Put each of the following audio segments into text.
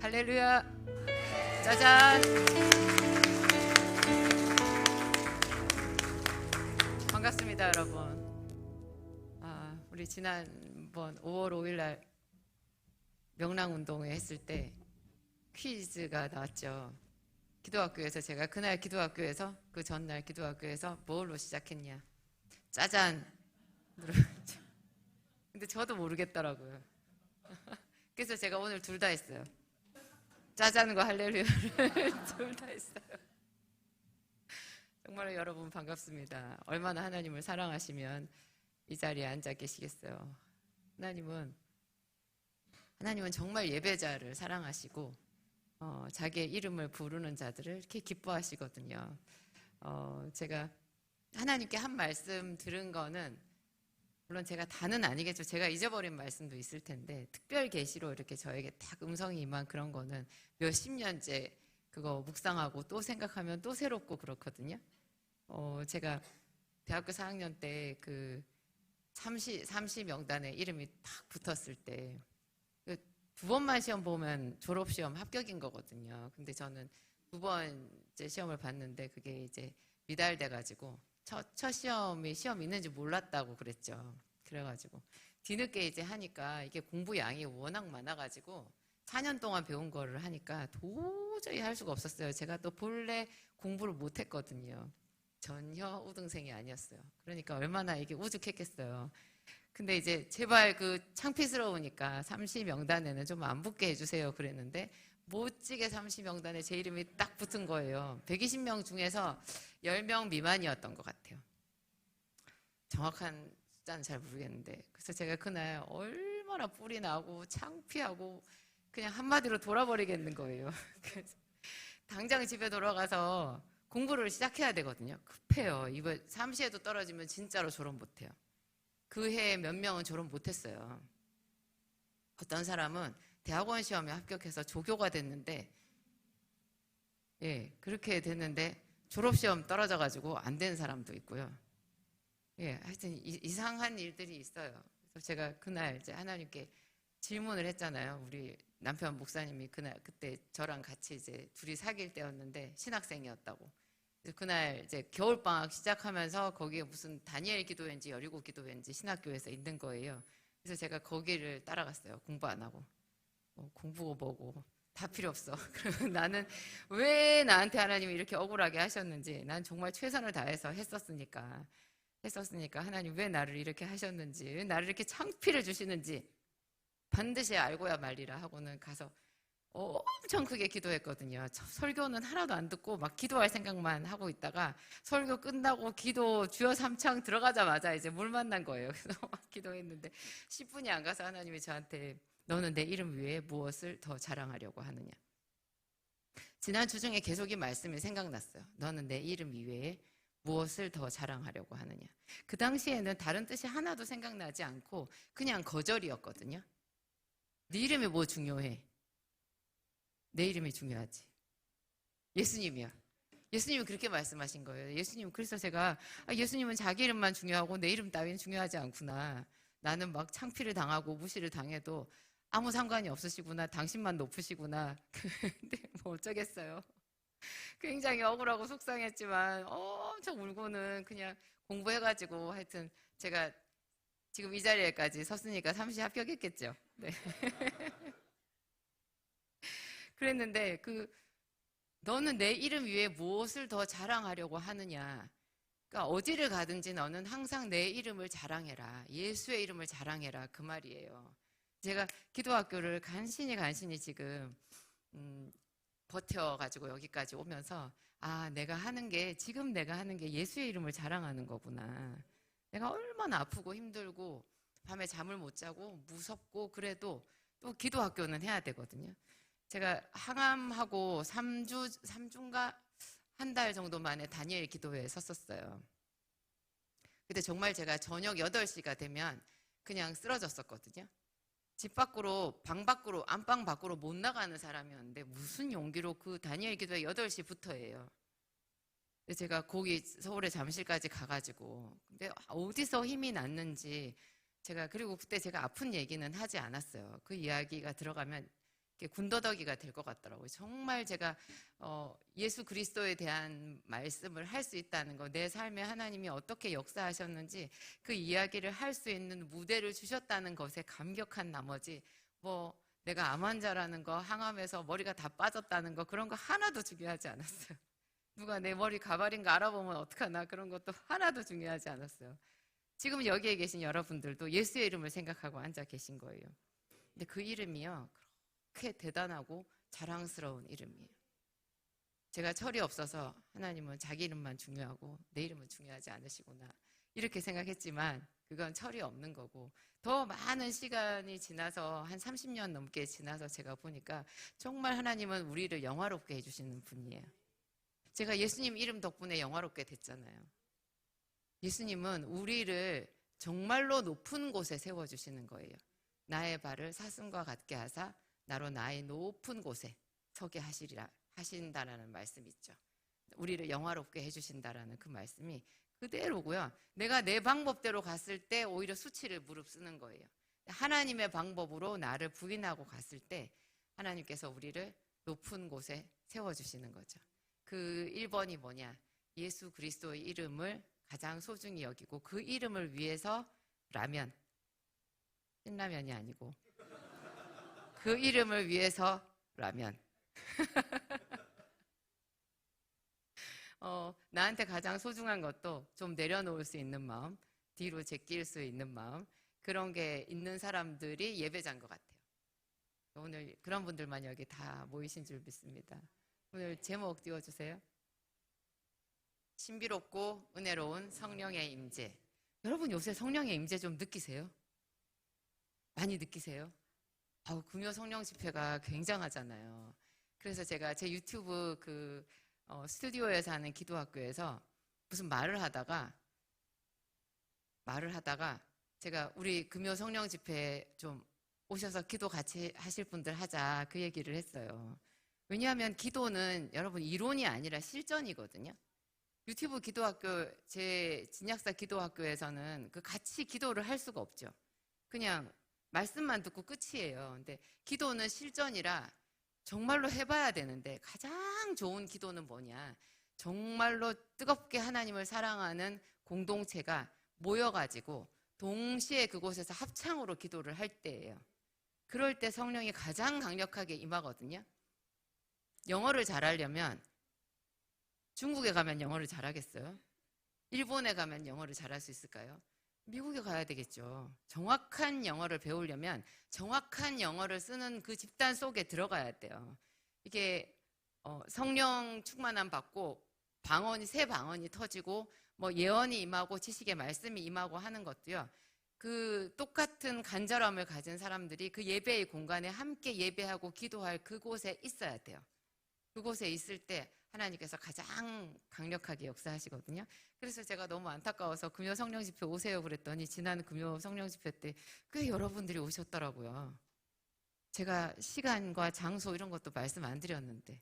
할렐루야. 짜잔. 반갑습니다, 여러분. 우리 지난번 5월 5일 날 명랑운동회 했을 때 퀴즈가 나왔죠. 기도학교에서 제가 그날 기도학교에서 그 전날 기도학교에서 뭘로 시작했냐? 짜잔. 근데 저도 모르겠더라고요. 그래서 제가 오늘 둘 다 했어요. 짜잔과 할렐루야를 둘 다 했어요. 정말로 여러분 반갑습니다. 얼마나 하나님을 사랑하시면 이 자리에 앉아 계시겠어요. 하나님은 정말 예배자를 사랑하시고 자기의 이름을 부르는 자들을 이렇게 기뻐하시거든요. 제가 하나님께 한 말씀 들은 거는 물론 제가 다는 아니겠죠. 제가 잊어버린 말씀도 있을 텐데 특별 계시로 이렇게 저에게 딱 음성이 임한 그런 거는 몇십 년째 그거 묵상하고 또 생각하면 또 새롭고 그렇거든요. 제가 대학교 4학년 때 그 30 명단에 이름이 딱 붙었을 때 두 번만 시험 보면 졸업시험 합격인 거거든요. 근데 저는 두 번째 시험을 봤는데 그게 이제 미달돼가지고 첫 시험이 시험 있는지 몰랐다고 그랬죠. 그래가지고 뒤늦게 이제 하니까 이게 공부 양이 워낙 많아가지고 4년 동안 배운 거를 하니까 도저히 할 수가 없었어요. 제가 또 본래 공부를 못했거든요. 전혀 우등생이 아니었어요. 그러니까 얼마나 이게 우죽했겠어요. 근데 이제 제발 그 창피스러우니까 30명단에는 좀 안 붙게 해주세요 그랬는데 못지게 30명단에 제 이름이 딱 붙은 거예요. 120명 중에서 10명 미만이었던 것 같아요. 정확한 숫자는 잘 모르겠는데 그래서 제가 그날 얼마나 뿔이 나고 창피하고 그냥 한마디로 돌아버리겠는 거예요. 그래서 당장 집에 돌아가서 공부를 시작해야 되거든요. 급해요. 이번 삼시에도 떨어지면 진짜로 졸업 못해요. 그 해에 몇 명은 졸업 못했어요. 어떤 사람은 대학원 시험에 합격해서 조교가 됐는데 그렇게 됐는데 졸업시험 떨어져가지고 안 된 사람도 있고요. 하여튼 이상한 일들이 있어요. 그래서 제가 그날 이제 하나님께 질문을 했잖아요. 우리 남편 목사님이 그때 저랑 같이 이제 둘이 사귈 때였는데 신학생이었다고. 그날 이제 겨울방학 시작하면서 거기에 무슨 다니엘 기도회인지 여리고 기도회인지 신학교에서 있는 거예요. 그래서 제가 거기를 따라갔어요. 공부 안 하고. 공부고 뭐고 다 필요 없어. 그러면 나는 왜 나한테 하나님이 이렇게 억울하게 하셨는지 난 정말 최선을 다해서 했었으니까 하나님 왜 나를 이렇게 하셨는지 왜 나를 이렇게 창피를 주시는지 반드시 알고야 말리라 하고는 가서 엄청 크게 기도했거든요. 설교는 하나도 안 듣고 막 기도할 생각만 하고 있다가 설교 끝나고 기도 주여 삼창 들어가자마자 이제 물 만난 거예요. 그래서 막 기도했는데 10분이 안 가서 하나님이 저한테 너는 내 이름 위에 무엇을 더 자랑하려고 하느냐. 지난 주 중에 계속 이 말씀이 생각났어요. 너는 내 이름 이외에 무엇을 더 자랑하려고 하느냐. 그 당시에는 다른 뜻이 하나도 생각나지 않고 그냥 거절이었거든요. 네 이름이 뭐 중요해? 내 이름이 중요하지. 예수님이야. 예수님은 그렇게 말씀하신 거예요. 예수님, 그래서 제가 예수님은 자기 이름만 중요하고 내 이름 따위는 중요하지 않구나. 나는 막 창피를 당하고 무시를 당해도 아무 상관이 없으시구나. 당신만 높으시구나. 근데 뭐 어쩌겠어요. 굉장히 억울하고 속상했지만 엄청 울고는 그냥 공부해가지고 하여튼 제가 지금 이 자리에까지 섰으니까 삼시 합격했겠죠. 네. 그랬는데 너는 내 이름 위에 무엇을 더 자랑하려고 하느냐. 그러니까 어디를 가든지 너는 항상 내 이름을 자랑해라. 예수의 이름을 자랑해라. 그 말이에요. 제가 기도학교를 간신히 지금 버텨가지고 여기까지 오면서 지금 내가 하는 게 예수의 이름을 자랑하는 거구나. 내가 얼마나 아프고 힘들고 밤에 잠을 못 자고 무섭고 그래도 또 기도학교는 해야 되거든요. 제가 항암하고 3주인가 한 달 정도 만에 다니엘 기도회에 섰었어요. 근데 정말 제가 저녁 8시가 되면 그냥 쓰러졌었거든요. 집 밖으로, 안방 밖으로 못 나가는 사람이었는데 무슨 용기로 그 다니엘 기도회 8시부터예요. 제가 거기 서울에 잠실까지 가가지고 근데 어디서 힘이 났는지 그리고 그때 제가 아픈 얘기는 하지 않았어요. 그 이야기가 들어가면 군더더기가 될 것 같더라고요. 정말 제가 예수 그리스도에 대한 말씀을 할 수 있다는 거, 내 삶에 하나님이 어떻게 역사하셨는지 그 이야기를 할 수 있는 무대를 주셨다는 것에 감격한 나머지 뭐 내가 암 환자라는 거, 항암해서 머리가 다 빠졌다는 거, 그런 거 하나도 중요하지 않았어요. 누가 내 머리 가발인 거 알아보면 어떡하나, 그런 것도 하나도 중요하지 않았어요. 지금 여기에 계신 여러분들도 예수의 이름을 생각하고 앉아 계신 거예요. 근데 그 이름이요, 그렇게 대단하고 자랑스러운 이름이에요. 제가 철이 없어서 하나님은 자기 이름만 중요하고 내 이름은 중요하지 않으시구나, 이렇게 생각했지만 그건 철이 없는 거고, 더 많은 시간이 지나서 한 30년 넘게 지나서 제가 보니까 정말 하나님은 우리를 영화롭게 해주시는 분이에요. 제가 예수님 이름 덕분에 영화롭게 됐잖아요. 예수님은 우리를 정말로 높은 곳에 세워주시는 거예요. 나의 발을 사슴과 같게 하사 나로 나의 높은 곳에 서게 하신다라는 말씀이 있죠. 우리를 영화롭게 해주신다라는 그 말씀이 그대로고요. 내가 내 방법대로 갔을 때 오히려 수치를 무릅쓰는 거예요. 하나님의 방법으로 나를 부인하고 갔을 때 하나님께서 우리를 높은 곳에 세워주시는 거죠. 그 1번이 뭐냐? 예수 그리스도의 이름을 가장 소중히 여기고 그 이름을 위해서 라면, 신라면이 아니고 그 이름을 위해서 라면. 나한테 가장 소중한 것도 좀 내려놓을 수 있는 마음, 뒤로 제낄 수 있는 마음, 그런 게 있는 사람들이 예배자인 것 같아요. 오늘 그런 분들만 여기 다 모이신 줄 믿습니다. 오늘 제목 띄워주세요. 신비롭고 은혜로운 성령의 임재. 여러분 요새 성령의 임재 좀 느끼세요? 많이 느끼세요? 금요 성령 집회가 굉장하잖아요. 그래서 제가 제 유튜브 스튜디오에서 하는 기도학교에서 무슨 말을 하다가 제가 우리 금요 성령 집회 좀 오셔서 기도 같이 하실 분들 하자, 그 얘기를 했어요. 왜냐하면 기도는 여러분 이론이 아니라 실전이거든요. 유튜브 기도학교, 제 진약사 기도학교에서는 같이 기도를 할 수가 없죠. 그냥 말씀만 듣고 끝이에요. 근데 기도는 실전이라 정말로 해봐야 되는데, 가장 좋은 기도는 뭐냐? 정말로 뜨겁게 하나님을 사랑하는 공동체가 모여가지고 동시에 그곳에서 합창으로 기도를 할 때예요. 그럴 때 성령이 가장 강력하게 임하거든요. 영어를 잘하려면 중국에 가면 영어를 잘하겠어요? 일본에 가면 영어를 잘할 수 있을까요? 미국에 가야 되겠죠. 정확한 영어를 배우려면 정확한 영어를 쓰는 그 집단 속에 들어가야 돼요. 이게 성령 충만함 받고 새 방언이 터지고 뭐 예언이 임하고 지식의 말씀이 임하고 하는 것도요. 그 똑같은 간절함을 가진 사람들이 그 예배의 공간에 함께 예배하고 기도할 그곳에 있어야 돼요. 그곳에 있을 때 하나님께서 가장 강력하게 역사하시거든요. 그래서 제가 너무 안타까워서 금요 성령 집회 오세요 그랬더니 지난 금요 성령 집회 때 꽤 여러분들이 오셨더라고요. 제가 시간과 장소 이런 것도 말씀 안 드렸는데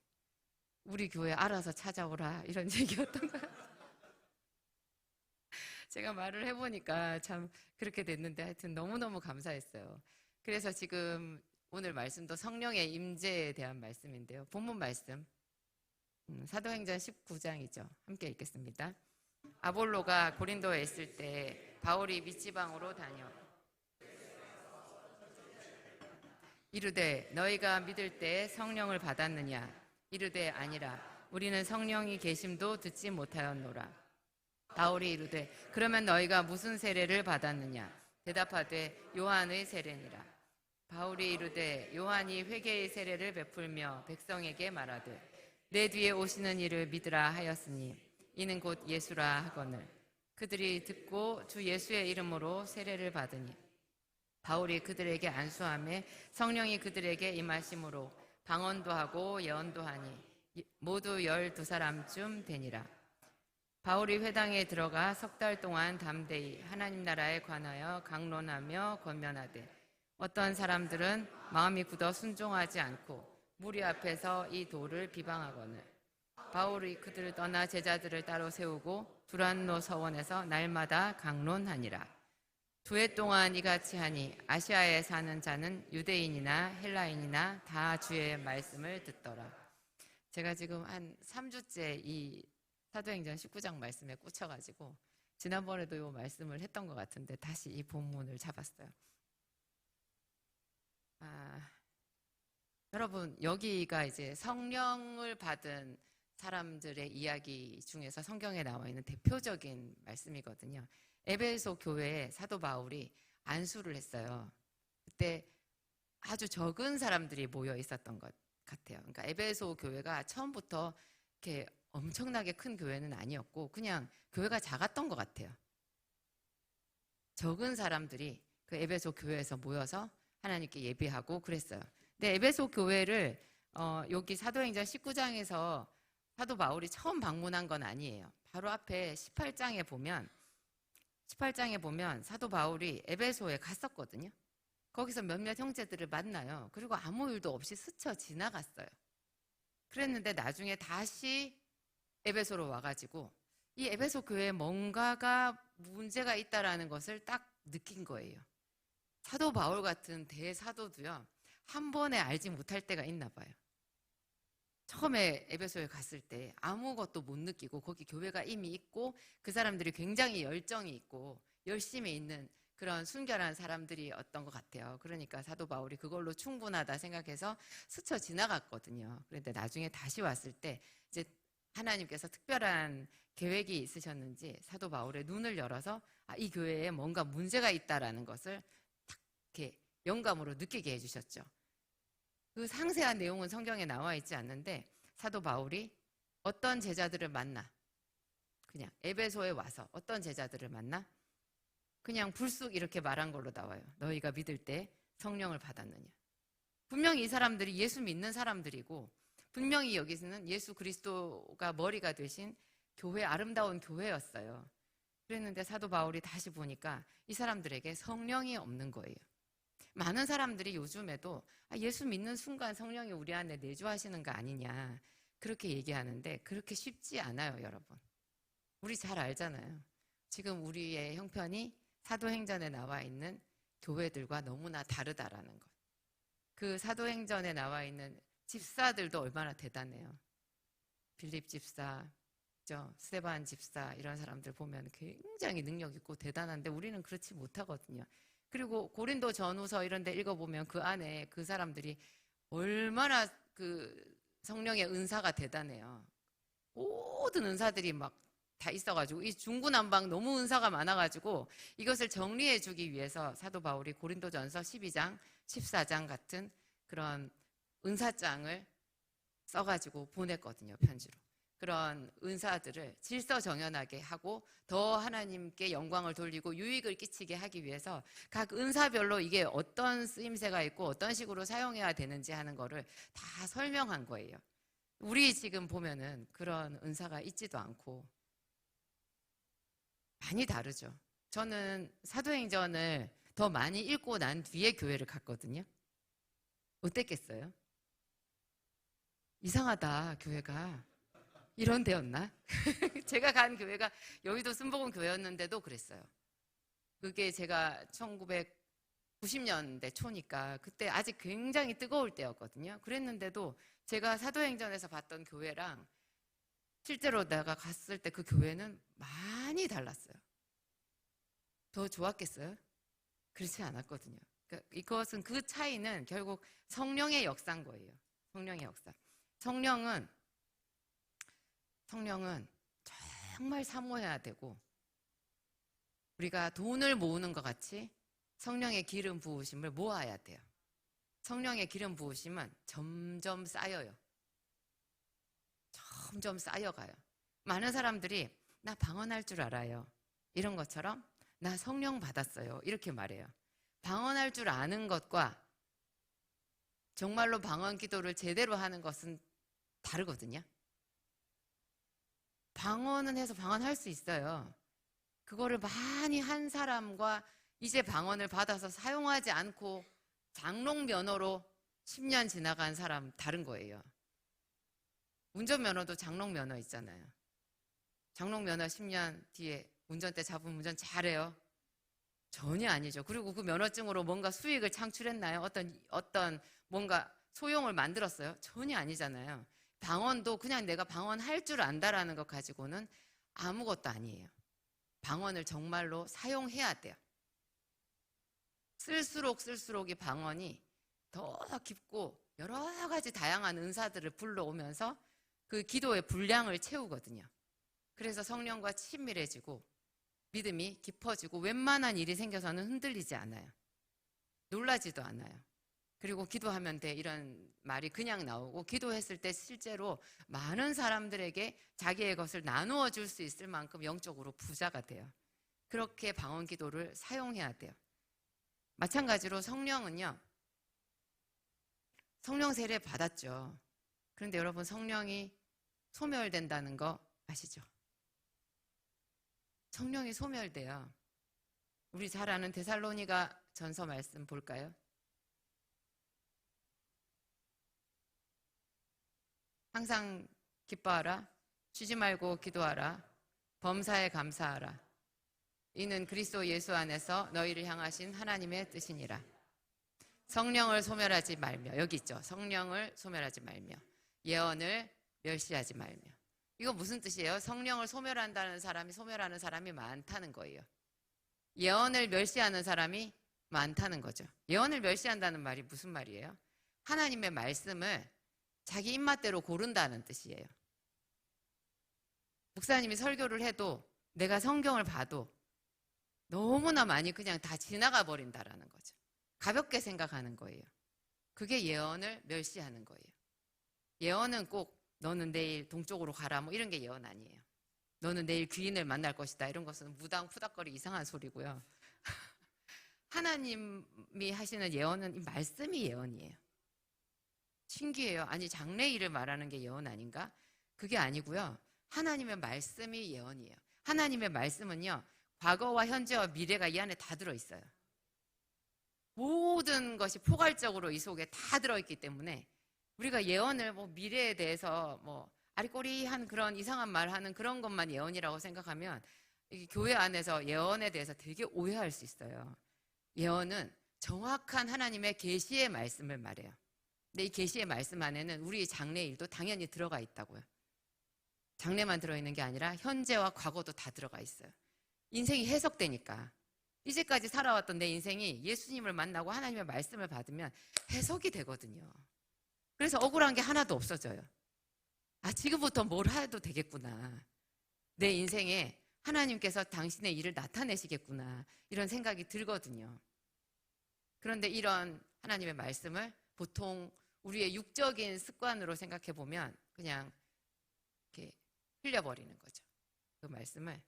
우리 교회 알아서 찾아오라, 이런 얘기였던 것 같아요. 제가 말을 해보니까 참 그렇게 됐는데 하여튼 너무너무 감사했어요. 그래서 지금 오늘 말씀도 성령의 임재에 대한 말씀인데요. 본문 말씀 사도행전 19장이죠. 함께 읽겠습니다. 아볼로가 고린도에 있을 때 바울이 밑지방으로 다녀 이르되 너희가 믿을 때 성령을 받았느냐? 이르되 아니라 우리는 성령이 계심도 듣지 못하였노라. 바울이 이르되 그러면 너희가 무슨 세례를 받았느냐? 대답하되 요한의 세례니라. 바울이 이르되 요한이 회개의 세례를 베풀며 백성에게 말하되 내 뒤에 오시는 이를 믿으라 하였으니 이는 곧 예수라 하거늘. 그들이 듣고 주 예수의 이름으로 세례를 받으니 바울이 그들에게 안수하며 성령이 그들에게 임하심으로 방언도 하고 예언도 하니 모두 12사람쯤 되니라. 바울이 회당에 들어가 3달 동안 담대히 하나님 나라에 관하여 강론하며 권면하되 어떤 사람들은 마음이 굳어 순종하지 않고 무리 앞에서 이 도를 비방하거늘. 바울이 그들을 떠나 제자들을 따로 세우고 두란노 서원에서 날마다 강론하니라. 두 해 동안 이같이 하니 아시아에 사는 자는 유대인이나 헬라인이나 다 주의 말씀을 듣더라. 제가 지금 한 3주째 이 사도행전 19장 말씀에 꽂혀가지고 지난번에도 이 말씀을 했던 것 같은데 다시 이 본문을 잡았어요. 여러분, 여기가 이제 성령을 받은 사람들의 이야기 중에서 성경에 나와 있는 대표적인 말씀이거든요. 에베소 교회에 사도 바울이 안수를 했어요. 그때 아주 적은 사람들이 모여 있었던 것 같아요. 그러니까 에베소 교회가 처음부터 이렇게 엄청나게 큰 교회는 아니었고 그냥 교회가 작았던 것 같아요. 적은 사람들이 그 에베소 교회에서 모여서 하나님께 예배하고 그랬어요. 근데 에베소 교회를 여기 사도행전 19장에서 사도 바울이 처음 방문한 건 아니에요. 바로 앞에 18장에 보면 사도 바울이 에베소에 갔었거든요. 거기서 몇몇 형제들을 만나요. 그리고 아무 일도 없이 스쳐 지나갔어요. 그랬는데 나중에 다시 에베소로 와가지고 이 에베소 교회에 뭔가가 문제가 있다라는 것을 딱 느낀 거예요. 사도 바울 같은 대사도도요, 한 번에 알지 못할 때가 있나 봐요. 처음에 에베소에 갔을 때 아무것도 못 느끼고 거기 교회가 이미 있고 그 사람들이 굉장히 열정이 있고 열심히 있는 그런 순결한 사람들이었던 것 같아요. 그러니까 사도 바울이 그걸로 충분하다 생각해서 스쳐 지나갔거든요. 그런데 나중에 다시 왔을 때 이제 하나님께서 특별한 계획이 있으셨는지 사도 바울의 눈을 열어서 이 교회에 뭔가 문제가 있다라는 것을 딱 이렇게 영감으로 느끼게 해주셨죠. 그 상세한 내용은 성경에 나와 있지 않는데 사도 바울이 어떤 제자들을 만나, 그냥 에베소에 와서 어떤 제자들을 만나 그냥 불쑥 이렇게 말한 걸로 나와요. 너희가 믿을 때 성령을 받았느냐. 분명히 이 사람들이 예수 믿는 사람들이고 분명히 여기서는 예수 그리스도가 머리가 되신 교회, 아름다운 교회였어요. 그랬는데 사도 바울이 다시 보니까 이 사람들에게 성령이 없는 거예요. 많은 사람들이 요즘에도 예수 믿는 순간 성령이 우리 안에 내주하시는 거 아니냐 그렇게 얘기하는데 그렇게 쉽지 않아요, 여러분. 우리 잘 알잖아요. 지금 우리의 형편이 사도행전에 나와 있는 교회들과 너무나 다르다라는 것. 그 사도행전에 나와 있는 집사들도 얼마나 대단해요. 빌립 집사, 스데반 집사 이런 사람들 보면 굉장히 능력 있고 대단한데 우리는 그렇지 못하거든요. 그리고 고린도 전후서 이런 데 읽어보면 그 안에 그 사람들이 얼마나 그 성령의 은사가 대단해요. 모든 은사들이 막 다 있어가지고 이 중구난방 너무 은사가 많아가지고 이것을 정리해주기 위해서 사도 바울이 고린도전서 12장, 14장 같은 그런 은사장을 써가지고 보냈거든요, 편지로. 그런 은사들을 질서정연하게 하고 더 하나님께 영광을 돌리고 유익을 끼치게 하기 위해서 각 은사별로 이게 어떤 쓰임새가 있고 어떤 식으로 사용해야 되는지 하는 거를 다 설명한 거예요. 우리 지금 보면은 그런 은사가 있지도 않고 많이 다르죠. 저는 사도행전을 더 많이 읽고 난 뒤에 교회를 갔거든요. 어땠겠어요? 이상하다, 교회가. 이런 데였나? 제가 간 교회가 여의도 순복음 교회였는데도 그랬어요. 그게 제가 1990년대 초니까 그때 아직 굉장히 뜨거울 때였거든요. 그랬는데도 제가 사도행전에서 봤던 교회랑 실제로 내가 갔을 때 그 교회는 많이 달랐어요. 더 좋았겠어요? 그렇지 않았거든요. 그러니까 이것은 그 차이는 결국 성령의 역사인 거예요. 성령의 역사. 성령은 정말 사모해야 되고 우리가 돈을 모으는 것 같이 성령의 기름 부으심을 모아야 돼요. 성령의 기름 부으심은 점점 쌓여요. 점점 쌓여가요. 많은 사람들이 나 방언할 줄 알아요. 이런 것처럼 나 성령 받았어요. 이렇게 말해요. 방언할 줄 아는 것과 정말로 방언 기도를 제대로 하는 것은 다르거든요. 방언은 해서 방언할 수 있어요. 그거를 많이 한 사람과 이제 방언을 받아서 사용하지 않고 장롱 면허로 10년 지나간 사람 다른 거예요. 운전면허도 장롱 면허 있잖아요. 장롱 면허 10년 뒤에 운전대 잡으면 운전 잘해요. 전혀 아니죠. 그리고 그 면허증으로 뭔가 수익을 창출했나요? 어떤 뭔가 소용을 만들었어요? 전혀 아니잖아요. 방언도 그냥 내가 방언할 줄 안다라는 것 가지고는 아무것도 아니에요. 방언을 정말로 사용해야 돼요. 쓸수록 이 방언이 더 깊고 여러 가지 다양한 은사들을 불러오면서 그 기도의 분량을 채우거든요. 그래서 성령과 친밀해지고 믿음이 깊어지고 웬만한 일이 생겨서는 흔들리지 않아요. 놀라지도 않아요. 그리고 기도하면 돼 이런 말이 그냥 나오고 기도했을 때 실제로 많은 사람들에게 자기의 것을 나누어 줄 수 있을 만큼 영적으로 부자가 돼요. 그렇게 방언 기도를 사용해야 돼요. 마찬가지로 성령은요. 성령 세례 받았죠. 그런데 여러분 성령이 소멸된다는 거 아시죠? 성령이 소멸돼요. 우리 잘 아는 데살로니가 전서 말씀 볼까요? 항상 기뻐하라. 쉬지 말고 기도하라. 범사에 감사하라. 이는 그리스도 예수 안에서 너희를 향하신 하나님의 뜻이니라. 성령을 소멸하지 말며, 여기 있죠. 성령을 소멸하지 말며 예언을 멸시하지 말며. 이거 무슨 뜻이에요? 성령을 소멸하는 사람이 많다는 거예요. 예언을 멸시하는 사람이 많다는 거죠. 예언을 멸시한다는 말이 무슨 말이에요? 하나님의 말씀을 자기 입맛대로 고른다는 뜻이에요. 목사님이 설교를 해도 내가 성경을 봐도 너무나 많이 그냥 다 지나가 버린다라는 거죠. 가볍게 생각하는 거예요. 그게 예언을 멸시하는 거예요. 예언은 꼭 너는 내일 동쪽으로 가라 뭐 이런 게 예언 아니에요. 너는 내일 귀인을 만날 것이다 이런 것은 무당 푸닥거리 이상한 소리고요. 하나님이 하시는 예언은 이 말씀이 예언이에요. 신기해요. 아니 장래일을 말하는 게 예언 아닌가? 그게 아니고요. 하나님의 말씀이 예언이에요. 하나님의 말씀은요. 과거와 현재와 미래가 이 안에 다 들어있어요. 모든 것이 포괄적으로 이 속에 다 들어있기 때문에 우리가 예언을 뭐 미래에 대해서 뭐 아리꼬리한 그런 이상한 말 하는 그런 것만 예언이라고 생각하면 이 교회 안에서 예언에 대해서 되게 오해할 수 있어요. 예언은 정확한 하나님의 계시의 말씀을 말해요. 근데 이 계시의 말씀 안에는 우리 장래일도 당연히 들어가 있다고요. 장래만 들어있는 게 아니라 현재와 과거도 다 들어가 있어요. 인생이 해석되니까. 이제까지 살아왔던 내 인생이 예수님을 만나고 하나님의 말씀을 받으면 해석이 되거든요. 그래서 억울한 게 하나도 없어져요. 아, 지금부터 뭘 해도 되겠구나. 내 인생에 하나님께서 당신의 일을 나타내시겠구나. 이런 생각이 들거든요. 그런데 이런 하나님의 말씀을 보통 우리의 육적인 습관으로 생각해 보면 그냥 이렇게 흘려버리는 거죠. 그 말씀을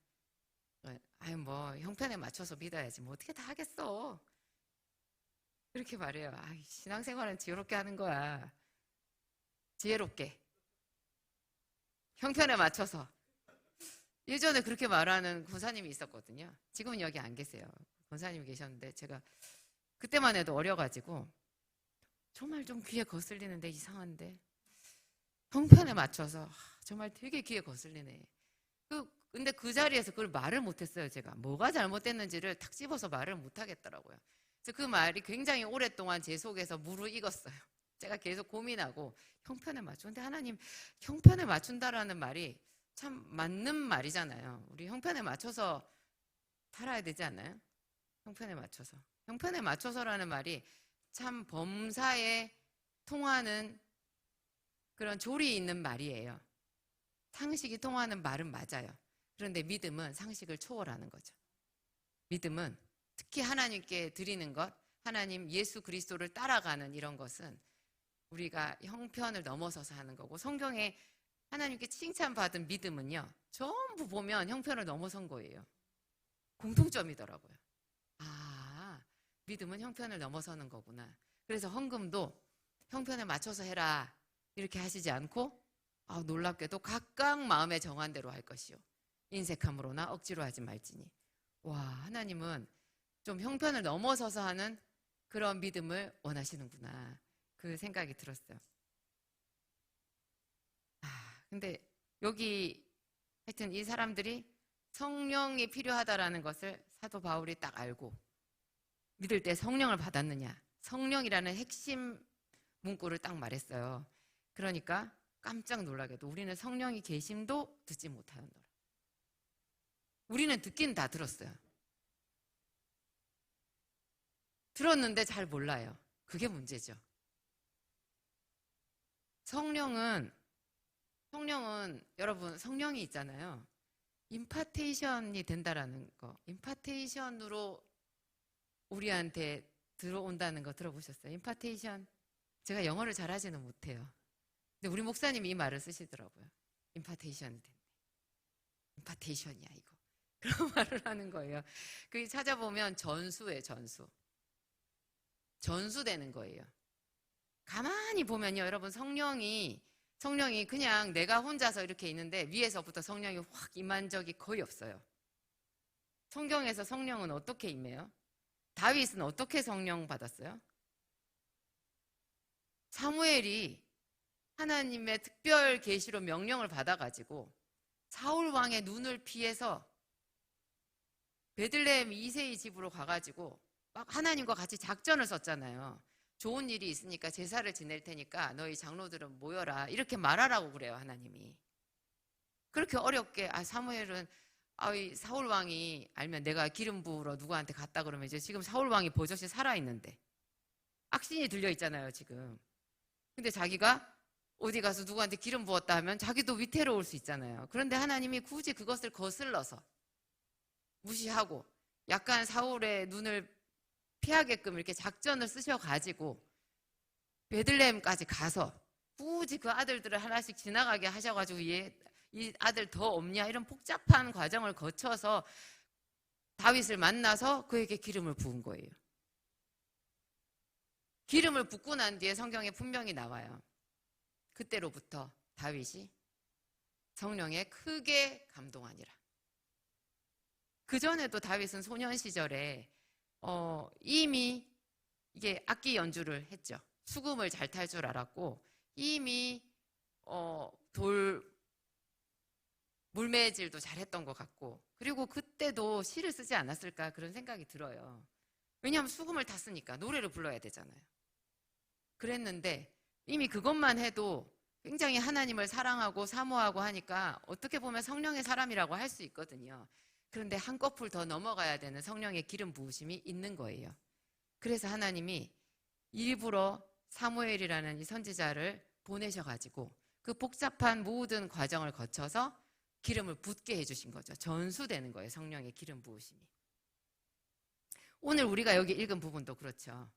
아유 뭐 형편에 맞춰서 믿어야지 뭐 어떻게 다 하겠어. 그렇게 말해요. 아, 신앙생활은 지혜롭게 하는 거야. 지혜롭게. 형편에 맞춰서. 예전에 그렇게 말하는 권사님이 있었거든요. 지금은 여기 안 계세요. 권사님이 계셨는데 제가 그때만 해도 어려가지고 정말 좀 귀에 거슬리는데 이상한데 형편에 맞춰서 정말 되게 귀에 거슬리네. 근데 그 자리에서 그걸 말을 못했어요. 제가 뭐가 잘못됐는지를 탁 집어서 말을 못하겠더라고요. 그래서 그 말이 굉장히 오랫동안 제 속에서 무르익었어요. 제가 계속 고민하고 형편에 맞추는데 하나님 형편에 맞춘다라는 말이 참 맞는 말이잖아요. 우리 형편에 맞춰서 살아야 되지 않나요? 형편에 맞춰서. 형편에 맞춰서라는 말이 참 범사에 통하는 그런 조리 있는 말이에요. 상식이 통하는 말은 맞아요. 그런데 믿음은 상식을 초월하는 거죠. 믿음은 특히 하나님께 드리는 것, 하나님 예수 그리스도를 따라가는 이런 것은 우리가 형편을 넘어서서 하는 거고 성경에 하나님께 칭찬받은 믿음은요. 전부 보면 형편을 넘어선 거예요. 공통점이더라고요. 아, 믿음은 형편을 넘어서는 거구나. 그래서 헌금도 형편에 맞춰서 해라 이렇게 하시지 않고 놀랍게도 각각 마음에 정한 대로 할 것이요. 인색함으로나 억지로 하지 말지니. 와, 하나님은 좀 형편을 넘어서서 하는 그런 믿음을 원하시는구나. 그 생각이 들었어요. 근데 여기 하여튼 이 사람들이 성령이 필요하다라는 것을 사도 바울이 딱 알고 믿을 때 성령을 받았느냐? 성령이라는 핵심 문구를 딱 말했어요. 그러니까 깜짝 놀라게도 우리는 성령이 계심도 듣지 못하였노라. 우리는 듣긴 다 들었어요. 들었는데 잘 몰라요. 그게 문제죠. 성령은 여러분 성령이 있잖아요. 임파테이션이 된다라는 거. 임파테이션으로 우리한테 들어온다는 거 들어보셨어요? 임파테이션. 제가 영어를 잘하지는 못해요. 근데 우리 목사님이 이 말을 쓰시더라고요. 임파테이션이 된대. 임파테이션이야 이거. 그런 말을 하는 거예요. 그 찾아보면 전수예요. 전수되는 거예요. 가만히 보면요, 여러분 성령이 그냥 내가 혼자서 이렇게 있는데 위에서부터 성령이 확 임한 적이 거의 없어요. 성경에서 성령은 어떻게 임해요? 다윗은 어떻게 성령 받았어요? 사무엘이 하나님의 특별 계시로 명령을 받아가지고 사울 왕의 눈을 피해서 베들레헴 이새의 집으로 가가지고 막 하나님과 같이 작전을 썼잖아요. 좋은 일이 있으니까 제사를 지낼 테니까 너희 장로들은 모여라 이렇게 말하라고 그래요. 하나님이 그렇게 어렵게 사무엘은 이 사울 왕이 알면 내가 기름 부으러 누구한테 갔다 그러면 이제 지금 사울 왕이 버젓이 살아있는데 악신이 들려있잖아요 지금. 근데 자기가 어디 가서 누구한테 기름 부었다 하면 자기도 위태로울 수 있잖아요. 그런데 하나님이 굳이 그것을 거슬러서 무시하고 약간 사울의 눈을 피하게끔 이렇게 작전을 쓰셔가지고 베들레헴까지 가서 굳이 그 아들들을 하나씩 지나가게 하셔가지고 이 아들 더 없냐 이런 복잡한 과정을 거쳐서 다윗을 만나서 그에게 기름을 부은 거예요. 기름을 붓고 난 뒤에 성경에 분명히 나와요. 그때로부터 다윗이 성령에 크게 감동하니라. 그전에도 다윗은 소년 시절에 이미 이게 악기 연주를 했죠. 수금을 잘 탈 줄 알았고 이미 물매질도 잘했던 것 같고 그리고 그때도 시를 쓰지 않았을까 그런 생각이 들어요. 왜냐하면 수금을 탔으니까 노래를 불러야 되잖아요. 그랬는데 이미 그것만 해도 굉장히 하나님을 사랑하고 사모하고 하니까 어떻게 보면 성령의 사람이라고 할 수 있거든요. 그런데 한꺼풀 더 넘어가야 되는 성령의 기름 부으심이 있는 거예요. 그래서 하나님이 일부러 사무엘이라는 이 선지자를 보내셔가지고 그 복잡한 모든 과정을 거쳐서 기름을 붓게 해주신 거죠. 전수되는 거예요. 성령의 기름 부으심이. 오늘 우리가 여기 읽은 부분도 그렇죠.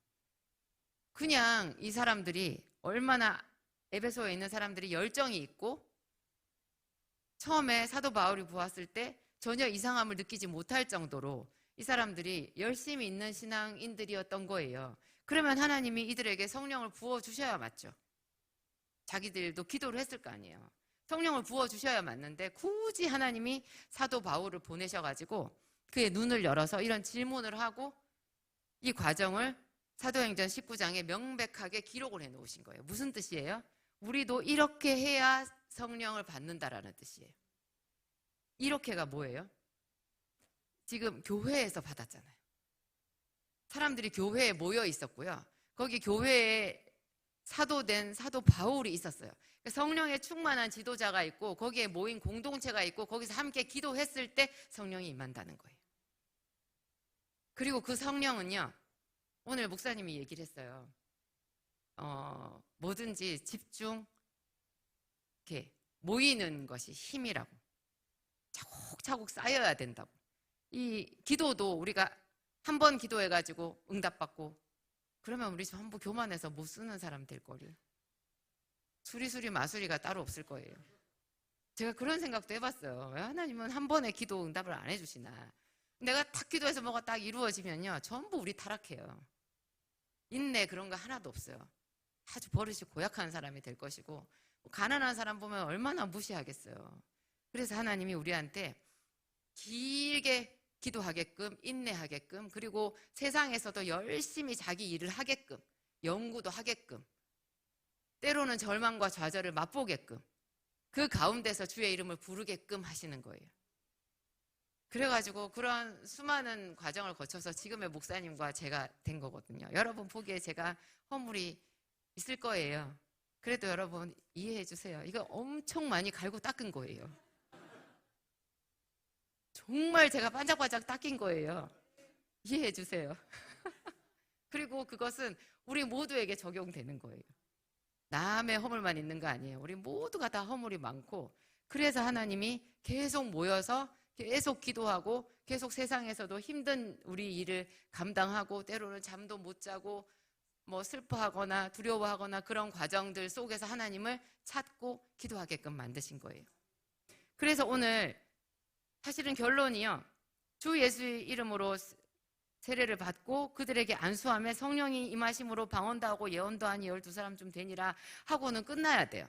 그냥 이 사람들이 얼마나 에베소에 있는 사람들이 열정이 있고 처음에 사도 바울이 보았을 때 전혀 이상함을 느끼지 못할 정도로 이 사람들이 열심히 있는 신앙인들이었던 거예요. 그러면 하나님이 이들에게 성령을 부어주셔야 맞죠. 자기들도 기도를 했을 거 아니에요. 성령을 부어주셔야 맞는데 굳이 하나님이 사도 바울을 보내셔가지고 그의 눈을 열어서 이런 질문을 하고 이 과정을 사도행전 19장에 명백하게 기록을 해놓으신 거예요. 무슨 뜻이에요? 우리도 이렇게 해야 성령을 받는다라는 뜻이에요. 이렇게가 뭐예요? 지금 교회에서 받았잖아요. 사람들이 교회에 모여 있었고요. 거기 교회에 사도된 사도 바울이 있었어요. 성령에 충만한 지도자가 있고 거기에 모인 공동체가 있고 거기서 함께 기도했을 때 성령이 임한다는 거예요. 그리고 그 성령은요. 오늘 목사님이 얘기를 했어요. 뭐든지 집중 이렇게 모이는 것이 힘이라고. 차곡차곡 쌓여야 된다고. 이 기도도 우리가 한 번 기도해가지고 응답받고 그러면 우리 전부 교만해서 못 쓰는 사람 될 거리. 수리수리 마수리가 따로 없을 거예요. 제가 그런 생각도 해봤어요. 왜 하나님은 한 번에 기도 응답을 안 해주시나. 내가 탁 기도해서 뭐가 딱 이루어지면요 전부 우리 타락해요. 인내 그런 거 하나도 없어요. 아주 버릇이 고약한 사람이 될 것이고 가난한 사람 보면 얼마나 무시하겠어요. 그래서 하나님이 우리한테 길게 기도하게끔 인내하게끔 그리고 세상에서도 열심히 자기 일을 하게끔 연구도 하게끔 때로는 절망과 좌절을 맛보게끔 그 가운데서 주의 이름을 부르게끔 하시는 거예요. 그래가지고 그런 수많은 과정을 거쳐서 지금의 목사님과 제가 된 거거든요. 여러분 보기에 제가 허물이 있을 거예요. 그래도 여러분 이해해 주세요. 이거 엄청 많이 갈고 닦은 거예요. 정말 제가 반짝반짝 닦인 거예요. 이해해 주세요. 그리고 그것은 우리 모두에게 적용되는 거예요. 남의 허물만 있는 거 아니에요. 우리 모두가 다 허물이 많고, 그래서 하나님이 계속 모여서 계속 기도하고 계속 세상에서도 힘든 우리 일을 감당하고 때로는 잠도 못 자고 뭐 슬퍼하거나 두려워하거나 그런 과정들 속에서 하나님을 찾고 기도하게끔 만드신 거예요. 그래서 오늘 사실은 결론이요, 주 예수의 이름으로 세례를 받고 그들에게 안수함에 성령이 임하심으로 방언도 하고 예언도 하니 12사람쯤 되니라 하고는 끝나야 돼요.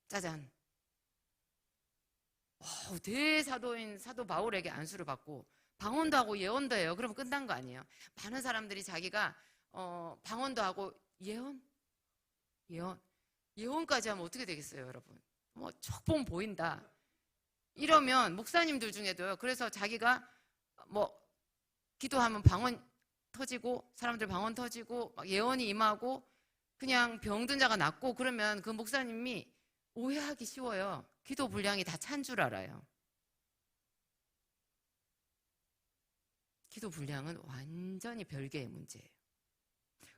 짜잔. 대사도인 사도 바울에게 안수를 받고 방언도 하고 예언도 해요. 그럼 끝난 거 아니에요. 많은 사람들이 자기가 방언도 하고 예언까지 하면 어떻게 되겠어요, 여러분? 뭐 척봉 보인다 이러면 목사님들 중에도요, 그래서 자기가 뭐 기도하면 방언 터지고 사람들 방언 터지고 막 예언이 임하고 그냥 병든 자가 낫고 그러면 그 목사님이 오해하기 쉬워요. 기도 분량이 다 찬 줄 알아요. 기도 분량은 완전히 별개의 문제예요.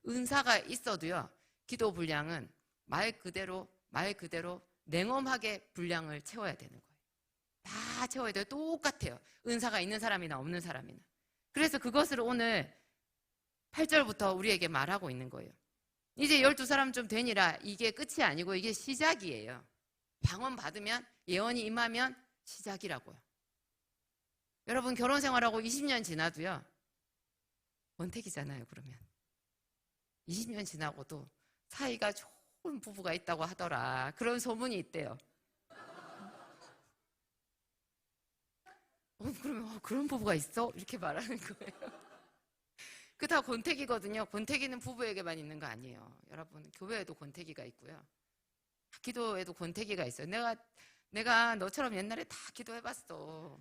은사가 있어도요, 기도 분량은 말 그대로 냉엄하게 분량을 채워야 되는 거예요. 다 채워야 돼요. 똑같아요. 은사가 있는 사람이나 없는 사람이나. 그래서 그것을 오늘 8절부터 우리에게 말하고 있는 거예요. 이제 12사람쯤 되니라, 이게 끝이 아니고 이게 시작이에요. 방언 받으면, 예언이 임하면 시작이라고요. 여러분 결혼 생활하고 20년 지나도요, 원택이잖아요. 그러면 20년 지나고도 사이가 좋은 부부가 있다고 하더라, 그런 소문이 있대요. 그러면 그런 부부가 있어? 이렇게 말하는 거예요. 그 다 권태기거든요. 권태기는 부부에게만 있는 거 아니에요. 여러분 교회에도 권태기가 있고요, 기도에도 권태기가 있어요. 내가 너처럼 옛날에 다 기도해봤어.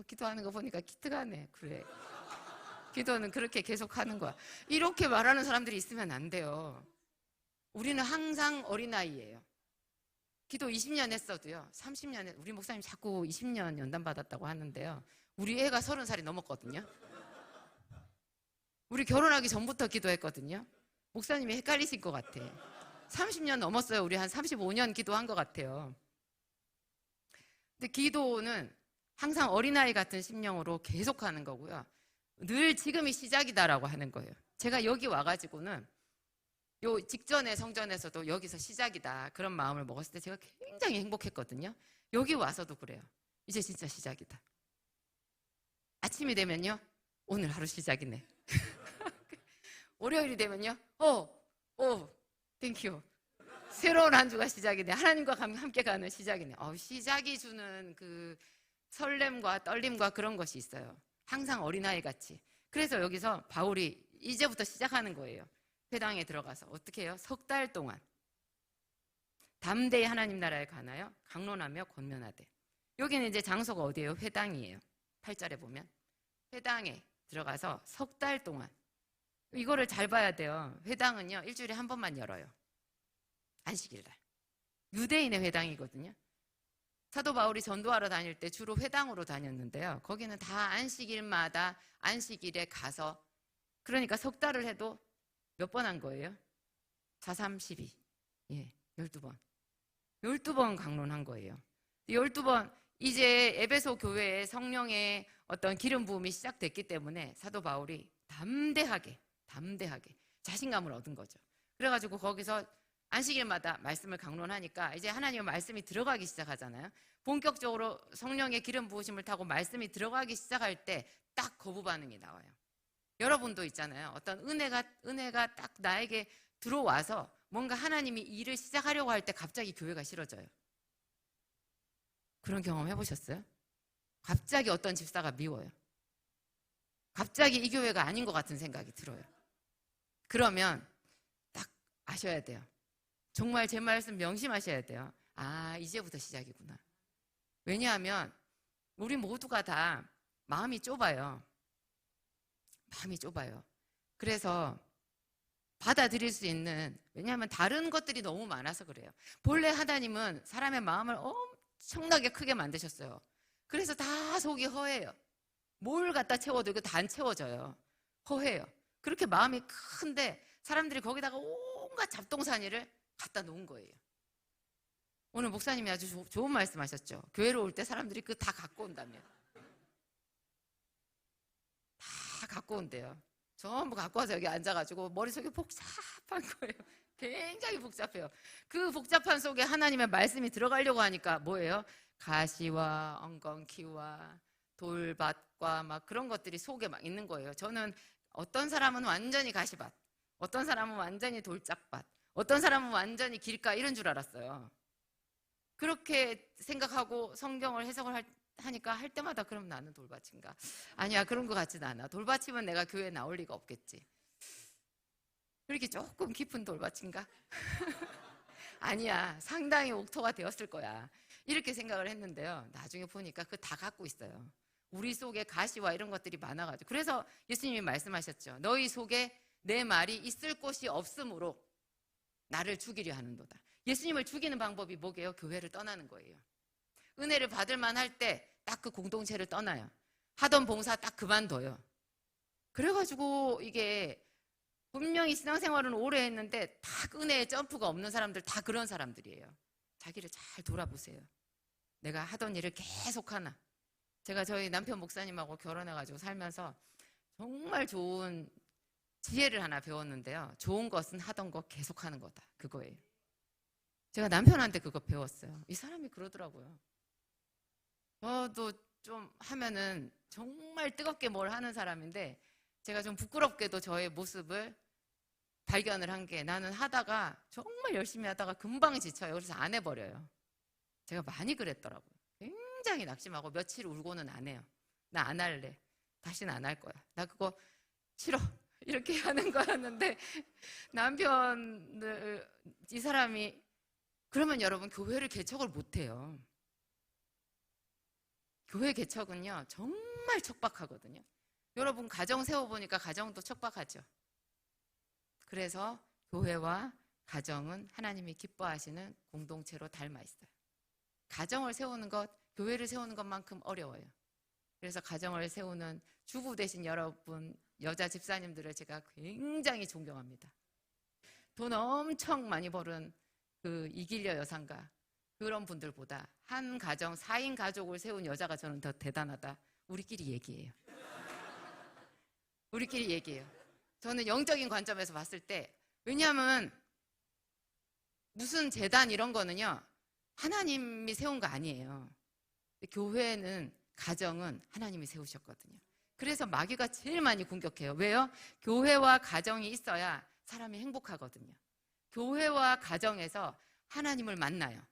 기도하는 거 보니까 기특하네. 그래, 기도는 그렇게 계속 하는 거야. 이렇게 말하는 사람들이 있으면 안 돼요. 우리는 항상 어린아이예요. 기도 20년 했어도요, 30년, 우리 목사님 자꾸 20년 연단 받았다고 하는데요, 우리 애가 30살이 넘었거든요. 우리 결혼하기 전부터 기도했거든요. 목사님이 헷갈리실 것 같아. 30년 넘었어요. 우리 한 35년 기도한 것 같아요. 근데 기도는 항상 어린아이 같은 심령으로 계속하는 거고요, 늘 지금이 시작이다라고 하는 거예요. 제가 여기 와가지고는 요 직전에 성전에서도 여기서 시작이다 그런 마음을 먹었을 때 제가 굉장히 행복했거든요. 여기 와서도 그래요. 이제 진짜 시작이다. 아침이 되면요, 오늘 하루 시작이네. 월요일이 되면요, 땡큐, 새로운 한 주가 시작이네. 하나님과 함께 가는 시작이네. 시작이 주는 그 설렘과 떨림과 그런 것이 있어요. 항상 어린아이 같이. 그래서 여기서 바울이 이제부터 시작하는 거예요. 회당에 들어가서 어떻게 해요? 석 달 동안 담대히 하나님 나라에 가나요? 강론하며 권면하되. 여기는 이제 장소가 어디예요? 회당이에요. 8절에 보면 회당에 들어가서 석 달 동안. 이거를 잘 봐야 돼요. 회당은요, 일주일에 한 번만 열어요. 안식일날. 유대인의 회당이거든요. 사도 바울이 전도하러 다닐 때 주로 회당으로 다녔는데요, 거기는 다 안식일마다 안식일에 가서, 그러니까 석 달을 해도 몇 번 한 거예요? 4, 3, 12. 12번. 12번 강론한 거예요. 12번, 이제 에베소 교회에 성령의 어떤 기름 부음이 시작됐기 때문에 사도 바울이 담대하게 자신감을 얻은 거죠. 그래가지고 거기서 안식일마다 말씀을 강론하니까 이제 하나님의 말씀이 들어가기 시작하잖아요. 본격적으로 성령의 기름 부으심을 타고 말씀이 들어가기 시작할 때 딱 거부 반응이 나와요. 여러분도 있잖아요. 어떤 은혜가 딱 나에게 들어와서 뭔가 하나님이 일을 시작하려고 할 때 갑자기 교회가 싫어져요. 그런 경험 해보셨어요? 갑자기 어떤 집사가 미워요. 갑자기 이 교회가 아닌 것 같은 생각이 들어요. 그러면 딱 아셔야 돼요. 정말 제 말씀 명심하셔야 돼요. 이제부터 시작이구나. 왜냐하면 우리 모두가 다 마음이 좁아요. 마음이 좁아요. 그래서 받아들일 수 있는, 왜냐하면 다른 것들이 너무 많아서 그래요. 본래 하나님은 사람의 마음을 엄청나게 크게 만드셨어요. 그래서 다 속이 허해요. 뭘 갖다 채워도 이거 다 안 채워져요. 허해요. 그렇게 마음이 큰데 사람들이 거기다가 온갖 잡동사니를 갖다 놓은 거예요. 오늘 목사님이 아주 좋은 말씀 하셨죠. 교회로 올 때 사람들이 그거 다 갖고 온다며. 다 갖고 온대요. 전부 갖고 와서 여기 앉아가지고 머릿속이 복잡한 거예요. 굉장히 복잡해요. 그 복잡한 속에 하나님의 말씀이 들어가려고 하니까 뭐예요? 가시와 엉겅퀴와 돌밭과 막 그런 것들이 속에 막 있는 거예요. 저는 어떤 사람은 완전히 가시밭, 어떤 사람은 완전히 돌짝밭, 어떤 사람은 완전히 길가 이런 줄 알았어요. 그렇게 생각하고 성경을 해석을 하니까 할 때마다 그럼 나는 돌밭인가? 아니야, 그런 것 같지는 않아. 돌밭이면 내가 교회에 나올 리가 없겠지. 그렇게 조금 깊은 돌밭인가? 아니야, 상당히 옥토가 되었을 거야. 이렇게 생각을 했는데요. 나중에 보니까 그거 다 갖고 있어요. 우리 속에 가시와 이런 것들이 많아가지고. 그래서 예수님이 말씀하셨죠. 너희 속에 내 말이 있을 곳이 없으므로 나를 죽이려 하는도다. 예수님을 죽이는 방법이 뭐게요? 교회를 떠나는 거예요. 은혜를 받을 만할 때 딱 그 공동체를 떠나요. 하던 봉사 딱 그만둬요. 그래가지고 이게 분명히 신앙생활은 오래 했는데 딱 은혜의 점프가 없는 사람들 다 그런 사람들이에요. 자기를 잘 돌아보세요. 내가 하던 일을 계속 하나. 제가 저희 남편 목사님하고 결혼해가지고 살면서 정말 좋은 지혜를 하나 배웠는데요. 좋은 것은 하던 거 계속 하는 거다. 그거예요. 제가 남편한테 그거 배웠어요. 이 사람이 그러더라고요. 저도 좀 하면은 정말 뜨겁게 뭘 하는 사람인데 제가 좀 부끄럽게도 저의 모습을 발견을 한 게 나는 하다가 정말 열심히 하다가 금방 지쳐요. 그래서 안 해버려요. 제가 많이 그랬더라고요. 굉장히 낙심하고 며칠 울고는 안 해요. 나 안 할래. 다시는 안 할 거야. 나 그거 싫어. 이렇게 하는 거였는데 남편을 이 사람이 그러면 여러분 교회를 개척을 못 해요. 교회 개척은요 정말 척박하거든요. 여러분 가정 세워보니까 가정도 척박하죠. 그래서 교회와 가정은 하나님이 기뻐하시는 공동체로 닮아 있어요. 가정을 세우는 것, 교회를 세우는 것만큼 어려워요. 그래서 가정을 세우는 주부 되신 여러분, 여자 집사님들을 제가 굉장히 존경합니다. 돈 엄청 많이 벌은 그 이길려 여상가 그런 분들보다 한 가정 4인 가족을 세운 여자가 저는 더 대단하다. 우리끼리 얘기해요. 우리끼리 얘기해요. 저는 영적인 관점에서 봤을 때, 왜냐하면 무슨 재단 이런 거는요 하나님이 세운 거 아니에요. 교회는, 가정은 하나님이 세우셨거든요. 그래서 마귀가 제일 많이 공격해요. 왜요? 교회와 가정이 있어야 사람이 행복하거든요. 교회와 가정에서 하나님을 만나요.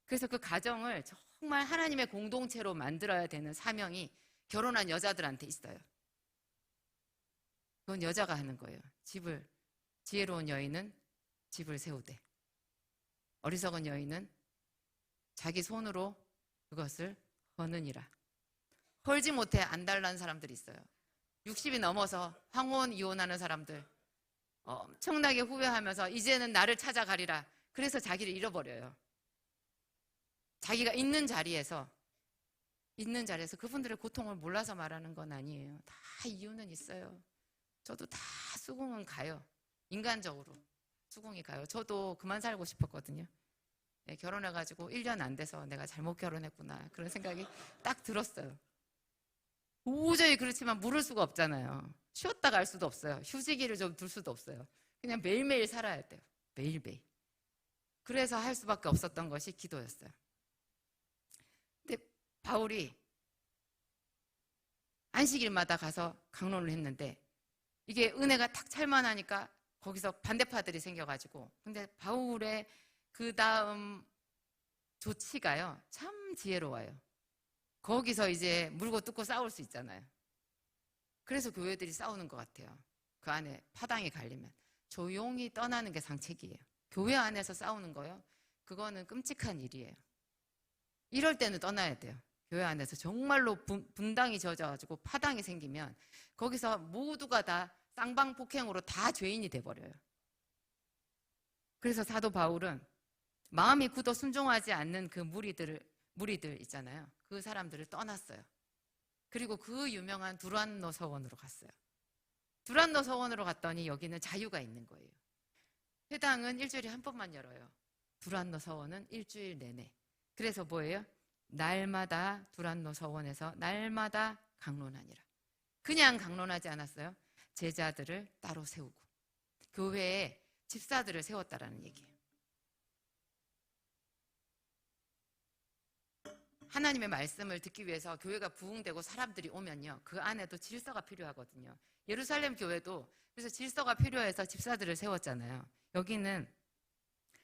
그래서 그 가정을 정말 하나님의 공동체로 만들어야 되는 사명이 결혼한 여자들한테 있어요. 그건 여자가 하는 거예요. 지혜로운 여인은 집을 세우되 어리석은 여인은 자기 손으로 그것을 허느니라. 헐지 못해 안달난 사람들이 있어요. 60이 넘어서 황혼 이혼하는 사람들 엄청나게 후회하면서 이제는 나를 찾아가리라. 그래서 자기를 잃어버려요. 자기가 있는 자리에서 그분들의 고통을 몰라서 말하는 건 아니에요. 다 이유는 있어요. 저도 다 수긍은 가요. 인간적으로 수긍이 가요. 저도 그만 살고 싶었거든요. 네, 결혼해가지고 1년 안 돼서 내가 잘못 결혼했구나 그런 생각이 딱 들었어요. 도저히 그렇지만 물을 수가 없잖아요. 쉬었다 갈 수도 없어요. 휴지기를 좀 둘 수도 없어요. 그냥 매일매일 살아야 돼요. 매일매일. 그래서 할 수밖에 없었던 것이 기도였어요. 근데 바울이 안식일마다 가서 강론을 했는데 이게 은혜가 탁 찰만하니까 거기서 반대파들이 생겨가지고, 근데 바울의 그 다음 조치가요 참 지혜로워요. 거기서 이제 물고 뜯고 싸울 수 있잖아요. 그래서 교회들이 싸우는 것 같아요. 그 안에 파당이 갈리면 조용히 떠나는 게 상책이에요. 교회 안에서 싸우는 거요, 그거는 끔찍한 일이에요. 이럴 때는 떠나야 돼요. 교회 안에서 정말로 분당이 젖어가지고 파당이 생기면 거기서 모두가 다 쌍방폭행으로 다 죄인이 돼버려요. 그래서 사도 바울은 마음이 굳어 순종하지 않는 그 무리들 있잖아요. 그 사람들을 떠났어요. 그리고 그 유명한 두란노 서원으로 갔어요. 두란노 서원으로 갔더니 여기는 자유가 있는 거예요. 회당은 일주일에 한 번만 열어요. 두란노 서원은 일주일 내내. 그래서 뭐예요? 날마다 두란노 서원에서 날마다 강론하니라. 그냥 강론하지 않았어요. 제자들을 따로 세우고 교회에 집사들을 세웠다라는 얘기예요. 하나님의 말씀을 듣기 위해서 교회가 부흥되고 사람들이 오면요, 그 안에도 질서가 필요하거든요. 예루살렘 교회도 그래서 질서가 필요해서 집사들을 세웠잖아요. 여기는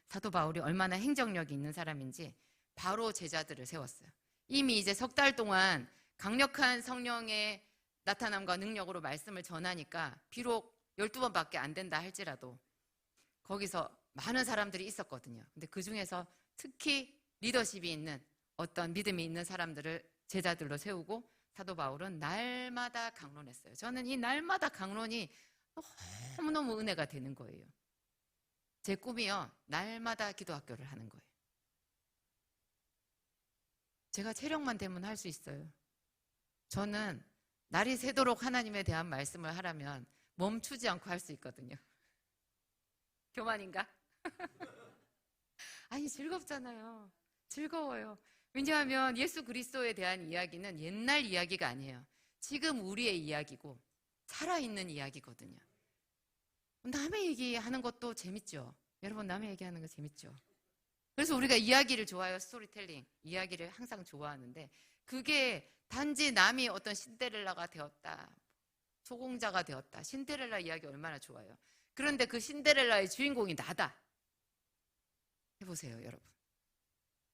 사도 바울이 얼마나 행정력이 있는 사람인지 바로 제자들을 세웠어요. 이미 이제 석 달 동안 강력한 성령의 나타남과 능력으로 말씀을 전하니까 비록 12번밖에 안 된다 할지라도 거기서 많은 사람들이 있었거든요. 근데 그 중에서 특히 리더십이 있는 어떤 믿음이 있는 사람들을 제자들로 세우고 사도 바울은 날마다 강론했어요. 저는 이 날마다 강론이 너무너무 은혜가 되는 거예요. 제 꿈이요, 날마다 기도학교를 하는 거예요. 제가 체력만 되면 할 수 있어요. 저는 날이 새도록 하나님에 대한 말씀을 하라면 멈추지 않고 할 수 있거든요. 교만인가? 아니, 즐겁잖아요. 즐거워요. 왜냐하면 예수 그리스도에 대한 이야기는 옛날 이야기가 아니에요. 지금 우리의 이야기고 살아있는 이야기거든요. 남의 얘기하는 것도 재밌죠. 여러분, 남의 얘기하는 거 재밌죠. 그래서 우리가 이야기를 좋아해요. 스토리텔링. 이야기를 항상 좋아하는데 그게 단지 남이 어떤 신데렐라가 되었다, 소공자가 되었다, 신데렐라 이야기 얼마나 좋아요. 그런데 그 신데렐라의 주인공이 나다 해보세요, 여러분.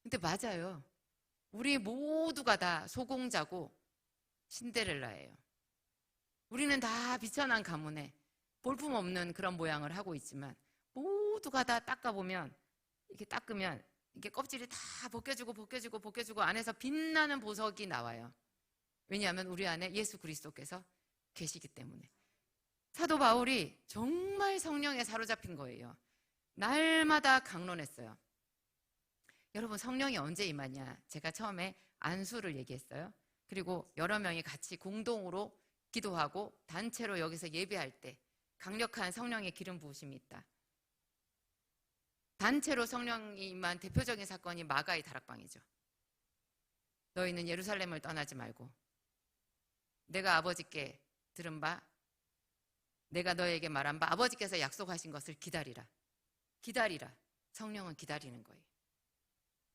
근데 맞아요. 우리 모두가 다 소공자고 신데렐라예요. 우리는 다 비천한 가문에 볼품없는 그런 모양을 하고 있지만 모두가 다 닦아보면, 이렇게 닦으면 이게 껍질이 다 벗겨지고 안에서 빛나는 보석이 나와요. 왜냐하면 우리 안에 예수 그리스도께서 계시기 때문에. 사도 바울이 정말 성령에 사로잡힌 거예요. 날마다 강론했어요. 여러분, 성령이 언제 임하냐? 제가 처음에 안수를 얘기했어요. 그리고 여러 명이 같이 공동으로 기도하고 단체로 여기서 예배할 때 강력한 성령의 기름 부으심이 있다. 단체로 성령이 임한 대표적인 사건이 마가의 다락방이죠. 너희는 예루살렘을 떠나지 말고 내가 아버지께 들은 바, 내가 너에게 말한 바, 아버지께서 약속하신 것을 기다리라. 기다리라. 성령은 기다리는 거예요.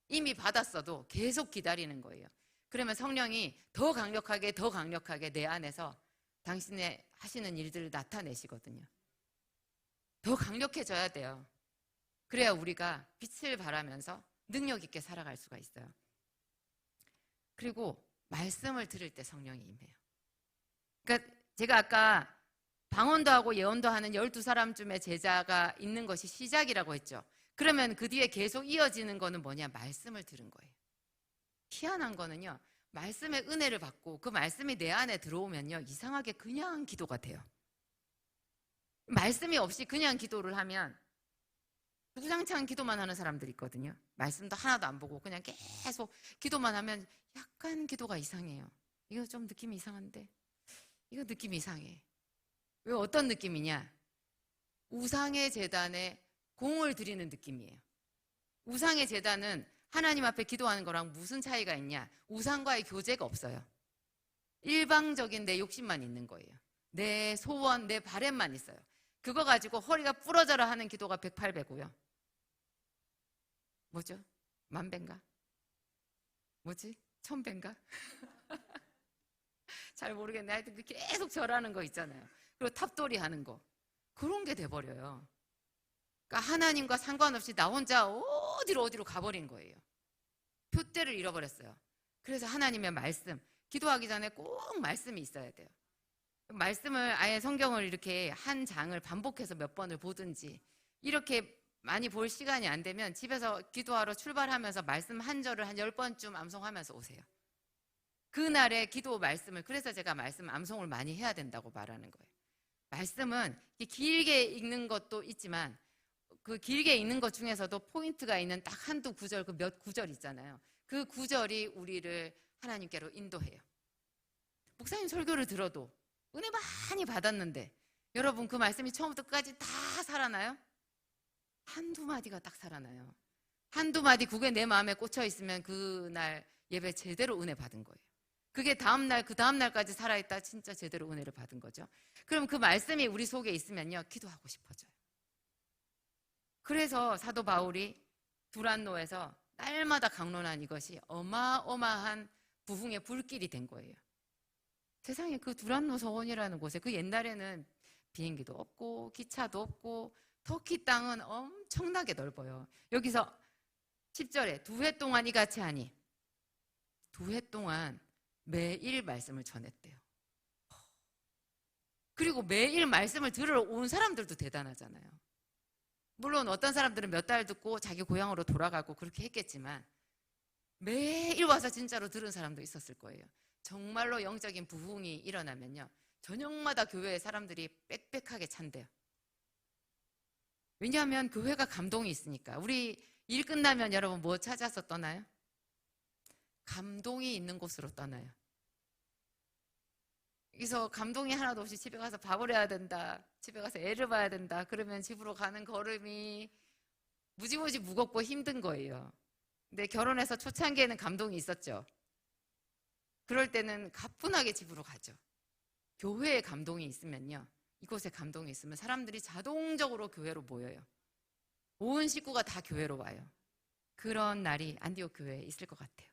이미 받았어도 계속 기다리는 거예요. 그러면 성령이 더 강력하게 내 안에서 당신의 하시는 일들을 나타내시거든요. 더 강력해져야 돼요. 그래야 우리가 빛을 발하면서 능력 있게 살아갈 수가 있어요. 그리고 말씀을 들을 때 성령이 임해요. 그러니까 제가 아까 방언도 하고 예언도 하는 12사람쯤의 제자가 있는 것이 시작이라고 했죠. 그러면 그 뒤에 계속 이어지는 거는 뭐냐? 말씀을 들은 거예요. 희한한 거는요, 말씀의 은혜를 받고 그 말씀이 내 안에 들어오면요, 이상하게 그냥 기도가 돼요. 말씀이 없이 그냥 기도를 하면 주구장창 기도만 하는 사람들이 있거든요. 말씀도 하나도 안 보고 그냥 계속 기도만 하면 약간 기도가 이상해요. 이거 좀 느낌이 이상한데? 이거 느낌이 이상해. 왜, 어떤 느낌이냐? 우상의 제단에 공을 들이는 느낌이에요. 우상의 제단은 하나님 앞에 기도하는 거랑 무슨 차이가 있냐? 우상과의 교제가 없어요. 일방적인 내 욕심만 있는 거예요. 내 소원, 내 바램만 있어요. 그거 가지고 허리가 부러져라 하는 기도가 108배고요. 뭐죠? 10,000배인가? 뭐지? 1000배인가? 잘 모르겠네. 하여튼 계속 절하는 거 있잖아요. 그리고 탑돌이 하는 거. 그런 게 돼버려요. 그러니까 하나님과 상관없이 나 혼자 어디로 가버린 거예요. 표대를 잃어버렸어요. 그래서 하나님의 말씀, 기도하기 전에 꼭 말씀이 있어야 돼요. 말씀을, 아예 성경을 이렇게 한 장을 반복해서 몇 번을 보든지, 이렇게 많이 볼 시간이 안 되면 집에서 기도하러 출발하면서 말씀 한 절을 한 10번쯤 암송하면서 오세요. 그날의 기도 말씀을, 그래서 제가 말씀 암송을 많이 해야 된다고 말하는 거예요. 말씀은 길게 읽는 것도 있지만 그 길게 읽는 것 중에서도 포인트가 있는 딱 한두 구절, 그 몇 구절 있잖아요. 그 구절이 우리를 하나님께로 인도해요. 목사님 설교를 들어도 은혜 많이 받았는데 여러분 그 말씀이 처음부터 끝까지 다 살아나요? 한두 마디가 딱 살아나요. 한두 마디 그게 내 마음에 꽂혀 있으면 그날 예배 제대로 은혜 받은 거예요. 그게 다음날, 그 다음날까지 살아있다 진짜 제대로 은혜를 받은 거죠. 그럼 그 말씀이 우리 속에 있으면요, 기도하고 싶어져요. 그래서 사도 바울이 두란노에서 날마다 강론한 이것이 어마어마한 부흥의 불길이 된 거예요. 세상에 그 두란노 서원이라는 곳에, 그 옛날에는 비행기도 없고 기차도 없고 터키 땅은 엄청나게 넓어요. 여기서 10절에 2회 동안 이같이 하니 2회 동안 매일 말씀을 전했대요. 그리고 매일 말씀을 들으러 온 사람들도 대단하잖아요. 물론 어떤 사람들은 몇 달 듣고 자기 고향으로 돌아가고 그렇게 했겠지만 매일 와서 진짜로 들은 사람도 있었을 거예요. 정말로 영적인 부흥이 일어나면요, 저녁마다 교회에 사람들이 빽빽하게 찬대요. 왜냐하면 교회가 감동이 있으니까. 우리 일 끝나면 여러분 뭐 찾아서 떠나요? 감동이 있는 곳으로 떠나요. 여기서 감동이 하나도 없이 집에 가서 밥을 해야 된다, 집에 가서 애를 봐야 된다, 그러면 집으로 가는 걸음이 무지무지 무겁고 힘든 거예요. 근데 결혼해서 초창기에는 감동이 있었죠. 그럴 때는 가뿐하게 집으로 가죠. 교회에 감동이 있으면요, 이곳에 감동이 있으면 사람들이 자동적으로 교회로 모여요. 온 식구가 다 교회로 와요. 그런 날이 안디옥 교회에 있을 것 같아요.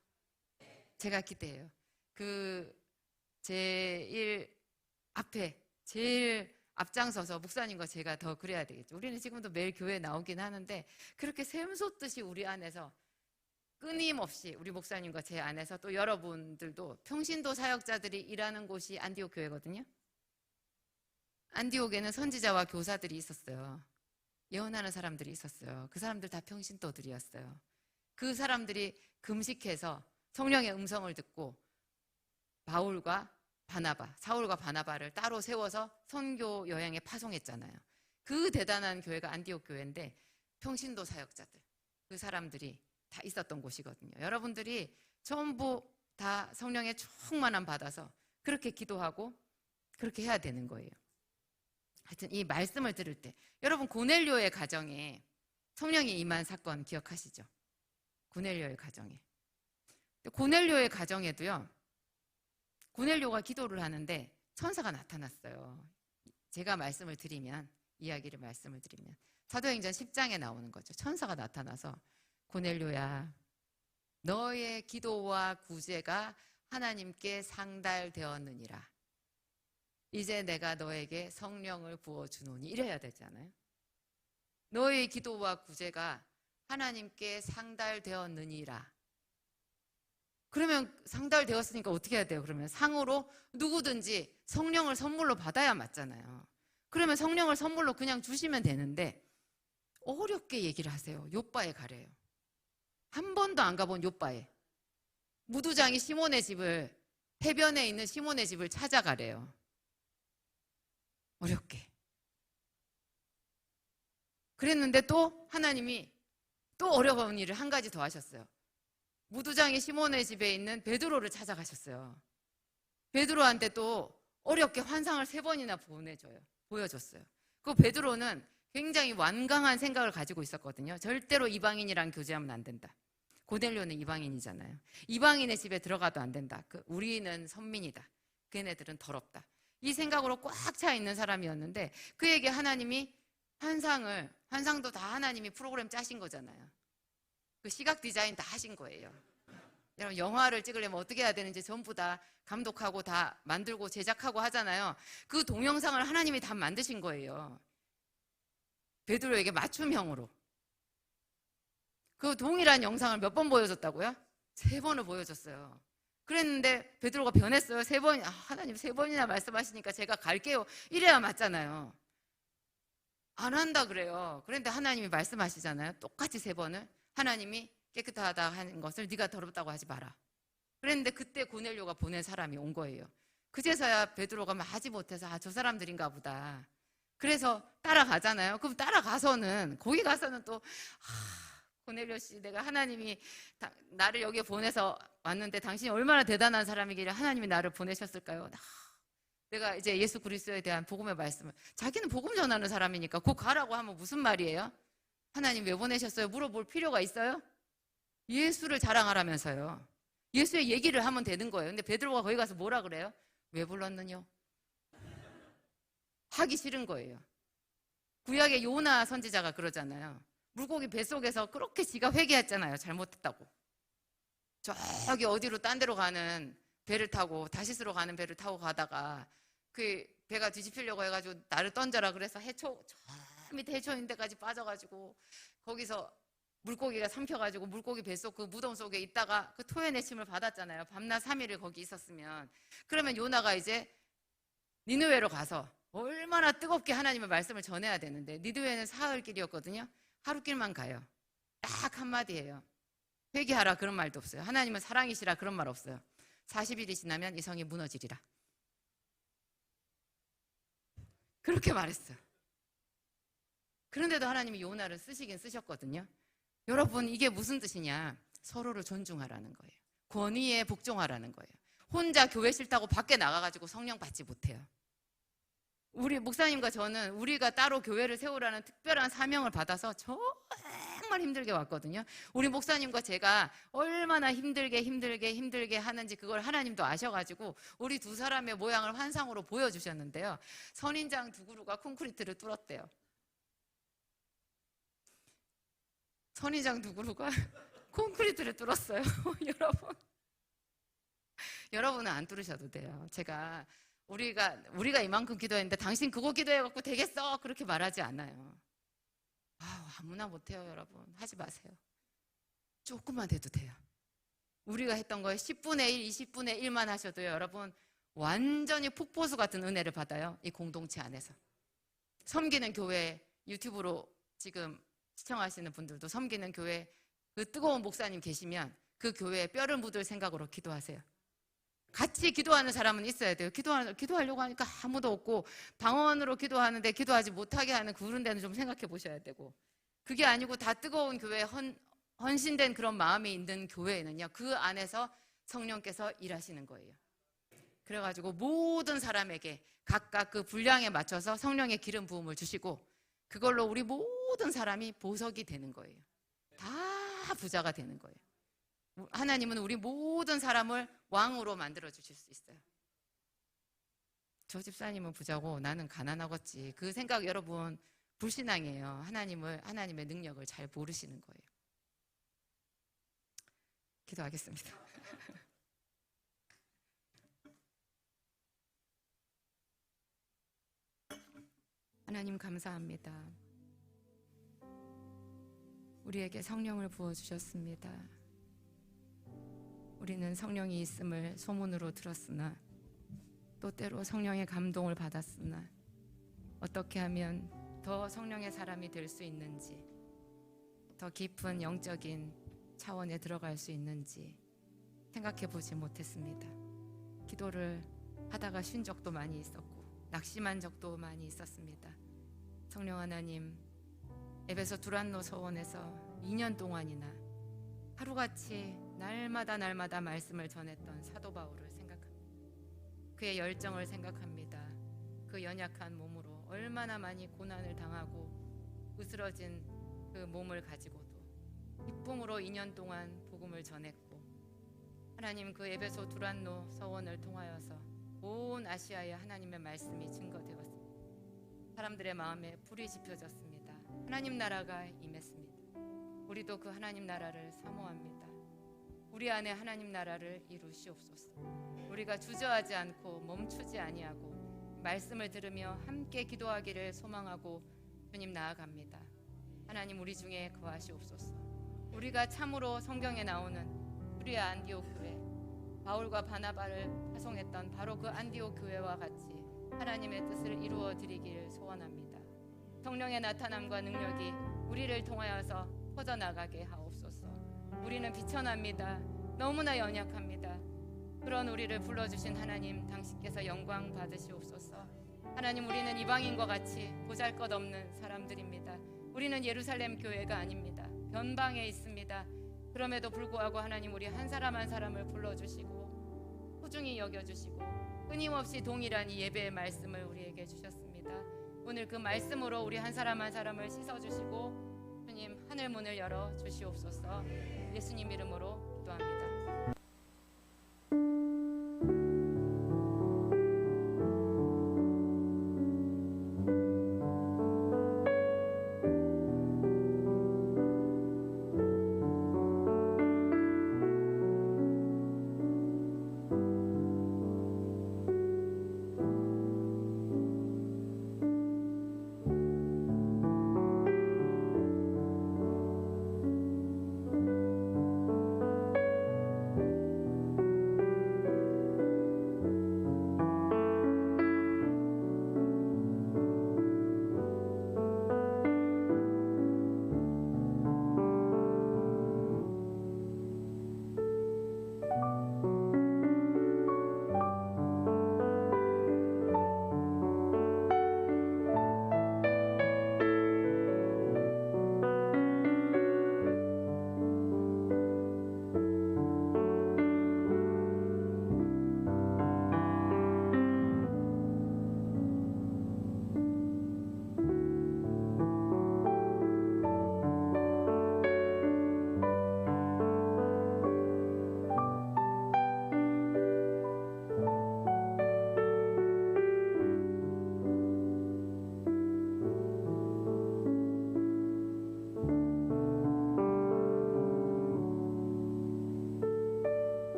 제가 기대해요. 제일 앞장서서 목사님과 제가 더 그래야 되겠죠. 우리는 지금도 매일 교회에 나오긴 하는데 그렇게 샘솟듯이 우리 안에서 끊임없이, 우리 목사님과 제 안에서, 또 여러분들도 평신도 사역자들이 일하는 곳이 안디옥 교회거든요. 안디옥에는 선지자와 교사들이 있었어요. 예언하는 사람들이 있었어요. 그 사람들 다 평신도들이었어요. 그 사람들이 금식해서 성령의 음성을 듣고 사울과 바나바를 따로 세워서 선교 여행에 파송했잖아요. 그 대단한 교회가 안디옥 교회인데 평신도 사역자들, 그 사람들이 다 있었던 곳이거든요. 여러분들이 전부 다 성령의 충만함 받아서 그렇게 기도하고 그렇게 해야 되는 거예요. 하여튼 이 말씀을 들을 때 여러분 고넬료의 가정에 성령이 임한 사건 기억하시죠? 고넬료의 가정에. 고넬료의 가정에도요, 고넬료가 기도를 하는데 천사가 나타났어요. 제가 말씀을 드리면, 사도행전 10장에 나오는 거죠. 천사가 나타나서 고넬료야, 너의 기도와 구제가 하나님께 상달되었느니라. 이제 내가 너에게 성령을 부어주노니, 이래야 되잖아요. 너의 기도와 구제가 하나님께 상달되었느니라. 그러면 상달되었으니까 어떻게 해야 돼요? 그러면 상으로 누구든지 성령을 선물로 받아야 맞잖아요. 그러면 성령을 선물로 그냥 주시면 되는데 어렵게 얘기를 하세요. 요바에 가래요. 한 번도 안 가본 요바에. 무두장이 시몬의 집을, 해변에 있는 시몬의 집을 찾아가래요. 어렵게. 그랬는데 또 하나님이 또 어려운 일을 한 가지 더 하셨어요. 무두장이 시몬의 집에 있는 베드로를 찾아가셨어요. 베드로한테 또 어렵게 환상을 3번이나 보여줬어요. 그 베드로는 굉장히 완강한 생각을 가지고 있었거든요. 절대로 이방인이랑 교제하면 안 된다. 고넬료는 이방인이잖아요. 이방인의 집에 들어가도 안 된다. 우리는 선민이다. 걔네들은 더럽다. 이 생각으로 꽉 차 있는 사람이었는데 그에게 하나님이 환상도 다 하나님이 프로그램 짜신 거잖아요. 그 시각 디자인 다 하신 거예요. 여러분 영화를 찍으려면 어떻게 해야 되는지 전부 다 감독하고 다 만들고 제작하고 하잖아요. 그 동영상을 하나님이 다 만드신 거예요. 베드로에게 맞춤형으로. 그 동일한 영상을 몇 번 보여줬다고요? 3번을 보여줬어요. 그랬는데 베드로가 변했어요. 3번, 하나님 3번이나 말씀하시니까 제가 갈게요. 이래야 맞잖아요. 안 한다 그래요. 그런데 하나님이 말씀하시잖아요. 똑같이 3번을. 하나님이 깨끗하다 하는 것을 네가 더럽다고 하지 마라. 그랬는데 그때 고넬료가 보낸 사람이 온 거예요. 그제서야 베드로가 마지 못해서 저 사람들인가 보다. 그래서 따라가잖아요. 그럼 따라가서는 거기 가서는 또 고넬료 씨, 내가 하나님이 나를 여기에 보내서 왔는데 당신이 얼마나 대단한 사람이길래 하나님이 나를 보내셨을까요? 내가 이제 예수 그리스도에 대한 복음의 말씀을, 자기는 복음 전하는 사람이니까 곧 가라고 하면 무슨 말이에요? 하나님 왜 보내셨어요? 물어볼 필요가 있어요? 예수를 자랑하라면서요. 예수의 얘기를 하면 되는 거예요. 근데 베드로가 거기 가서 뭐라 그래요? 왜 불렀느냐? 하기 싫은 거예요. 구약의 요나 선지자가 그러잖아요. 물고기 뱃속에서 그렇게 지가 회개했잖아요. 잘못했다고. 저기 어디로 딴 데로 가는 배를 타고, 다시스로 가는 배를 타고 가다가 그 배가 뒤집히려고 해가지고 나를 던져라 그래서 해초, 저 밑에 해초 있는 데까지 빠져가지고 거기서 물고기가 삼켜가지고 물고기 뱃속 그 무덤 속에 있다가 그 토해내침을 받았잖아요. 밤낮 3일을 거기 있었으면. 그러면 요나가 이제 니느웨로 가서 얼마나 뜨겁게 하나님의 말씀을 전해야 되는데, 니느웨는 사흘 길이었거든요. 하루 길만 가요. 딱 한마디예요. 회개하라 그런 말도 없어요. 하나님은 사랑이시라 그런 말 없어요. 40일이 지나면 이 성이 무너지리라. 그렇게 말했어요. 그런데도 하나님이 요나를 쓰시긴 쓰셨거든요. 여러분, 이게 무슨 뜻이냐? 서로를 존중하라는 거예요. 권위에 복종하라는 거예요. 혼자 교회 싫다고 밖에 나가가지고 성령 받지 못해요. 우리 목사님과 저는 우리가 따로 교회를 세우라는 특별한 사명을 받아서 정말 힘들게 왔거든요. 우리 목사님과 제가 얼마나 힘들게 하는지 그걸 하나님도 아셔가지고 우리 두 사람의 모양을 환상으로 보여주셨는데요. 선인장 두 그루가 콘크리트를 뚫었대요. 선인장 두 그루가 콘크리트를 뚫었어요. 여러분은 안 뚫으셔도 돼요. 제가 우리가 이만큼 기도했는데 당신 그거 기도해갖고 되겠어? 그렇게 말하지 않아요. 아무나 못해요. 여러분 하지 마세요. 조금만 해도 돼요. 우리가 했던 거에 10분의 1, 20분의 1만 하셔도요, 여러분 완전히 폭포수 같은 은혜를 받아요. 이 공동체 안에서. 섬기는 교회, 유튜브로 지금 시청하시는 분들도 섬기는 교회 그 뜨거운 목사님 계시면 그 교회에 뼈를 묻을 생각으로 기도하세요. 같이 기도하는 사람은 있어야 돼요. 기도하려고 하니까 아무도 없고 방언으로 기도하는데 기도하지 못하게 하는 그런 데는 좀 생각해 보셔야 되고, 그게 아니고 다 뜨거운 교회, 헌신된 그런 마음이 있는 교회에는요, 그 안에서 성령께서 일하시는 거예요. 그래가지고 모든 사람에게 각각 그 분량에 맞춰서 성령의 기름 부음을 주시고 그걸로 우리 모든 사람이 보석이 되는 거예요. 다 부자가 되는 거예요. 하나님은 우리 모든 사람을 왕으로 만들어 주실 수 있어요. 저 집사님은 부자고 나는 가난하겠지, 그 생각 여러분 불신앙이에요. 하나님의 능력을 잘 모르시는 거예요. 기도하겠습니다. 하나님 감사합니다. 우리에게 성령을 부어주셨습니다. 우리는 성령이 있음을 소문으로 들었으나 또 때로 성령의 감동을 받았으나 어떻게 하면 더 성령의 사람이 될 수 있는지, 더 깊은 영적인 차원에 들어갈 수 있는지 생각해 보지 못했습니다. 기도를 하다가 쉰 적도 많이 있었고 낙심한 적도 많이 있었습니다. 성령 하나님, 에베소 두란노 서원에서 2년 동안이나 하루같이 날마다 말씀을 전했던 사도 바울을 생각합니다. 그의 열정을 생각합니다. 그 연약한 몸으로 얼마나 많이 고난을 당하고 으스러진 그 몸을 가지고도 기쁨으로 2년 동안 복음을 전했고, 하나님 그 에베소 두란노 서원을 통하여서 온 아시아에 하나님의 말씀이 증거되었습니다. 사람들의 마음에 불이 지펴졌습니다. 하나님 나라가 임했습니다. 우리도 그 하나님 나라를 사모합니다. 우리 안에 하나님 나라를 이루시옵소서. 우리가 주저하지 않고 멈추지 아니하고 말씀을 들으며 함께 기도하기를 소망하고 주님 나아갑니다. 하나님 우리 중에 거하시옵소서. 우리가 참으로 성경에 나오는 우리의 안디옥 교회, 바울과 바나바를 파송했던 바로 그 안디옥 교회와 같이 하나님의 뜻을 이루어 드리기를 소원합니다. 성령의 나타남과 능력이 우리를 통하여서 퍼져나가게 하옵소서. 우리는 비천합니다. 너무나 연약합니다. 그런 우리를 불러주신 하나님, 당신께서 영광 받으시옵소서. 하나님, 우리는 이방인과 같이 보잘것없는 사람들입니다. 우리는 예루살렘 교회가 아닙니다. 변방에 있습니다. 그럼에도 불구하고 하나님, 우리 한 사람 한 사람을 불러주시고 소중히 여겨주시고 끊임없이 동일한 이 예배의 말씀을 우리에게 주셨습니다. 오늘 그 말씀으로 우리 한 사람 한 사람을 씻어주시고 주님, 하늘 문을 열어 주시옵소서. 예수님 이름으로 기도합니다.